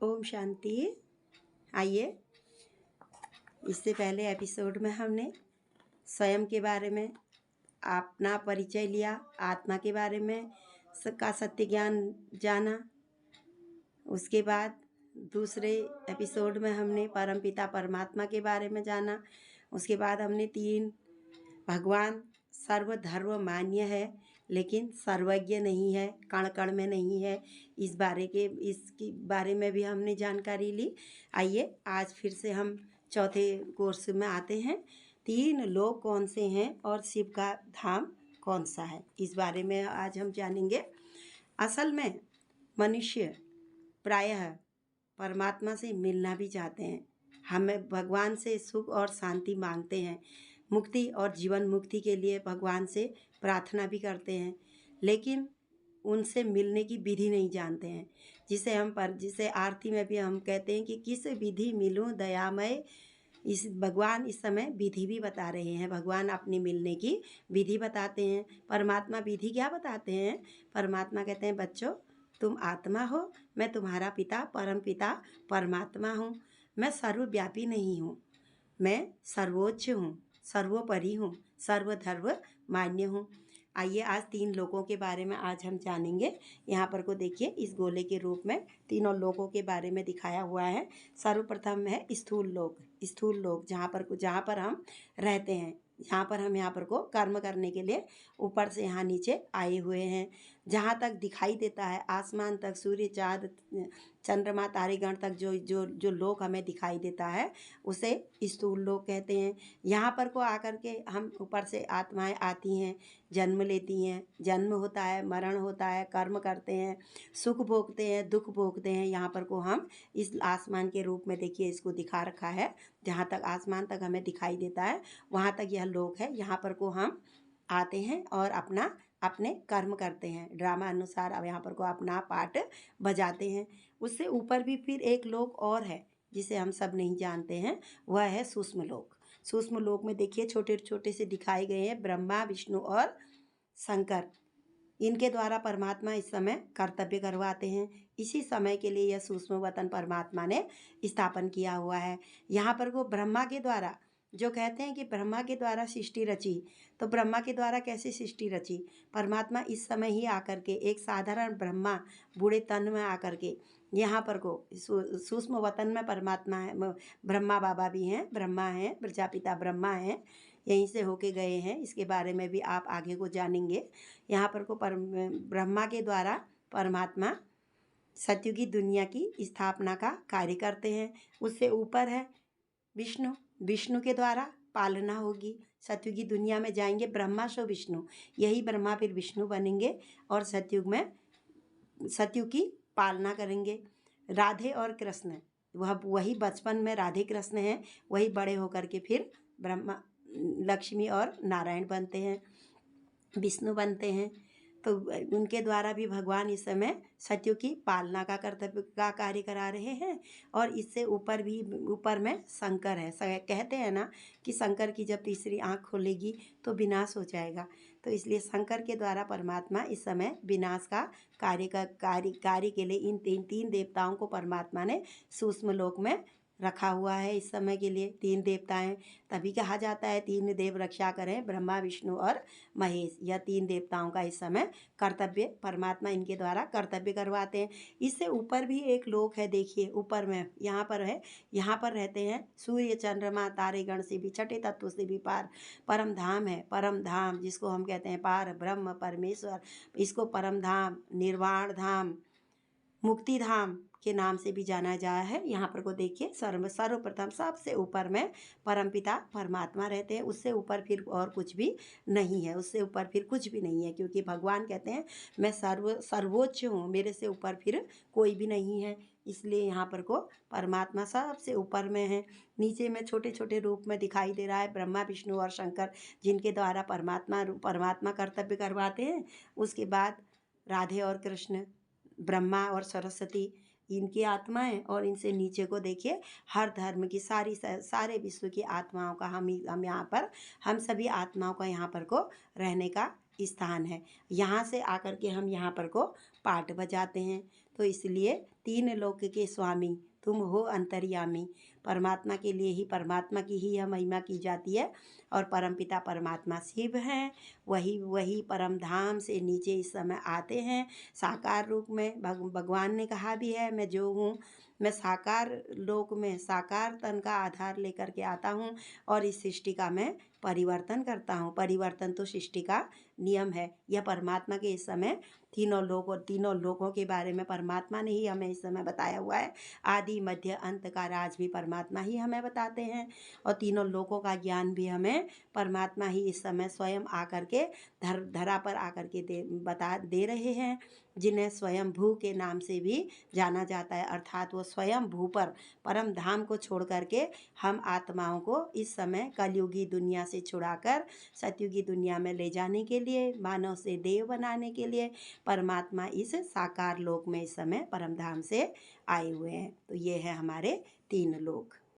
ओम शांति। आइए, इससे पहले एपिसोड में हमने स्वयं के बारे में अपना परिचय लिया, आत्मा के बारे में का सत्य ज्ञान जाना। उसके बाद दूसरे एपिसोड में हमने परमपिता परमात्मा के बारे में जाना। उसके बाद हमने 3 भगवान सर्वधर्म मान्य है लेकिन सर्वज्ञ नहीं है, कण कण में नहीं है। इसके बारे में भी हमने जानकारी ली। आइए आज फिर से हम चौथे कोर्स में आते हैं। 3 लोक कौन से हैं और शिव का धाम कौन सा है, इस बारे में आज हम जानेंगे। असल में मनुष्य प्रायः परमात्मा से मिलना भी चाहते हैं। हमें भगवान से सुख और शांति मांगते हैं, मुक्ति और जीवन मुक्ति के लिए भगवान से प्रार्थना भी करते हैं, लेकिन उनसे मिलने की विधि नहीं जानते हैं। जिसे आरती में भी हम कहते हैं कि किस विधि मिलूं दयामय। भगवान इस समय विधि भी बता रहे हैं। भगवान अपनी मिलने की विधि बताते हैं। परमात्मा विधि क्या बताते हैं? परमात्मा कहते हैं, बच्चों तुम आत्मा हो, मैं तुम्हारा पिता परम पिता परमात्मा हूँ। मैं सर्वव्यापी नहीं हूँ, मैं सर्वोच्च हूँ, सर्वोपरि हूँ, सर्वधर्म मान्य हूँ। आइए आज 3 लोगों के बारे में आज हम जानेंगे। यहाँ पर को देखिए, इस गोले के रूप में तीनों लोगों के बारे में दिखाया हुआ है। सर्वप्रथम है स्थूल लोक, जहाँ पर हम रहते हैं। यहाँ पर को कर्म करने के लिए ऊपर से यहाँ नीचे आए हुए हैं। जहाँ तक दिखाई देता है, आसमान तक, सूर्य चाँद चंद्रमा तारेगण तक जो लोक हमें दिखाई देता है उसे स्थूल लोक कहते हैं। यहाँ पर को आकर के हम ऊपर से आत्माएं आती हैं, जन्म लेती हैं, जन्म होता है, मरण होता है, कर्म करते हैं, सुख भोगते हैं, दुख भोगते हैं। यहाँ पर को हम इस आसमान के रूप में देखिए इसको दिखा रखा है। जहाँ तक आसमान तक हमें दिखाई देता है वहाँ तक यह लोक है। यहाँ पर को हम आते हैं और अपने कर्म करते हैं। ड्रामा अनुसार अब यहाँ पर को अपना पार्ट बजाते हैं। उससे ऊपर भी फिर एक लोक और है जिसे हम सब नहीं जानते हैं, वह है सूक्ष्म लोक। सूक्ष्म लोक में देखिए छोटे छोटे से दिखाए गए हैं ब्रह्मा, विष्णु और शंकर। इनके द्वारा परमात्मा इस समय कर्तव्य करवाते हैं। इसी समय के लिए यह सूक्ष्म वतन परमात्मा ने स्थापन किया हुआ है। यहाँ पर वो ब्रह्मा के द्वारा, जो कहते हैं कि ब्रह्मा के द्वारा सृष्टि रची, तो ब्रह्मा के द्वारा कैसे सृष्टि रची? परमात्मा इस समय ही आकर के एक साधारण ब्रह्मा बूढ़े तन में आकर के यहाँ पर को सूक्ष्म वतन में परमात्मा है, ब्रह्मा बाबा भी हैं, ब्रह्मा हैं, प्रजापिता ब्रह्मा हैं, यहीं से होके गए हैं। इसके बारे में भी आप आगे को जानेंगे। यहाँ पर को ब्रह्मा के द्वारा परमात्मा सतयुगी दुनिया की स्थापना का कार्य करते हैं। उससे ऊपर है विष्णु के द्वारा पालना होगी। सतयुगी दुनिया में जाएंगे ब्रह्मा सो विष्णु, यही ब्रह्मा फिर विष्णु बनेंगे और सतयुग की पालना करेंगे। राधे और कृष्ण, वही बचपन में राधे कृष्ण हैं, वही बड़े होकर के फिर ब्रह्मा, लक्ष्मी और नारायण बनते हैं, विष्णु बनते हैं। तो उनके द्वारा भी भगवान इस समय सतयुग की पालना का कर्तव्य का कार्य करा रहे हैं। और इससे ऊपर में शंकर है। कहते हैं ना कि शंकर की जब तीसरी आँख खोलेगी तो विनाश हो जाएगा। तो इसलिए शंकर के द्वारा परमात्मा इस समय विनाश का कार्य के लिए इन तीन देवताओं को परमात्मा ने सूक्ष्म लोक में रखा हुआ है। इस समय के लिए 3 देवताएं, तभी कहा जाता है 3 देव रक्षा करें, ब्रह्मा, विष्णु और महेश। यह 3 देवताओं का इस समय कर्तव्य परमात्मा इनके द्वारा कर्तव्य करवाते हैं। इससे ऊपर भी एक लोक है, देखिए ऊपर में यहाँ पर है। यहाँ पर रहते हैं सूर्य चंद्रमा तारेगण से भी, छठे तत्व से भी पार परम धाम है। परम धाम जिसको हम कहते हैं पार ब्रह्म परमेश्वर, इसको परम धाम, निर्वाण धाम, मुक्ति धाम के नाम से भी जाना जाया है। यहाँ पर को देखिए सर्वप्रथम सबसे ऊपर में परमपिता परमात्मा रहते हैं। उससे ऊपर फिर और कुछ भी नहीं है, उससे ऊपर फिर कुछ भी नहीं है, क्योंकि भगवान कहते हैं मैं सर्वोच्च हूँ, मेरे से ऊपर फिर कोई भी नहीं है। इसलिए यहाँ पर को परमात्मा सबसे ऊपर में है। नीचे में छोटे छोटे रूप में दिखाई दे रहा है ब्रह्मा, विष्णु और शंकर, जिनके द्वारा परमात्मा कर्तव्य करवाते हैं। उसके बाद राधे और कृष्ण, ब्रह्मा और सरस्वती, इनकी आत्माएं। और इनसे नीचे को देखिए हर धर्म की सारे विश्व की आत्माओं का हम यहाँ पर, हम सभी आत्माओं का यहाँ पर को रहने का स्थान है। यहाँ से आकर के हम यहाँ पर को पाठ बजाते हैं। तो इसलिए तीन लोक के स्वामी तुम हो अंतर्यामी। परमात्मा के लिए ही, परमात्मा की ही यह महिमा की जाती है। और परमपिता परमात्मा शिव हैं, वही परम धाम से नीचे इस समय आते हैं साकार रूप में। भगवान ने कहा भी है, मैं जो हूँ, मैं साकार लोक में साकार तन का आधार लेकर के आता हूँ और इस सृष्टि का मैं परिवर्तन करता हूँ। परिवर्तन तो सृष्टि का नियम है। यह परमात्मा के इस समय तीनों लोकों के बारे में परमात्मा ने ही हमें इस समय बताया हुआ है। आदि मध्य अंत का राज भी परमात्मा ही हमें बताते हैं और तीनों लोकों का ज्ञान भी हमें परमात्मा ही इस समय स्वयं आकर के धरा पर आकर के दे रहे हैं, जिन्हें स्वयं भू के नाम से भी जाना जाता है। अर्थात वो स्वयं भू पर परम धाम को छोड़ करके हम आत्माओं को इस समय कलयुगी दुनिया से छुड़ाकर सतयुगी दुनिया में ले जाने के लिए, मानव से देव बनाने के लिए परमात्मा इस साकार लोक में इस समय परम धाम से आए हुए हैं। तो ये है हमारे तीन लोक।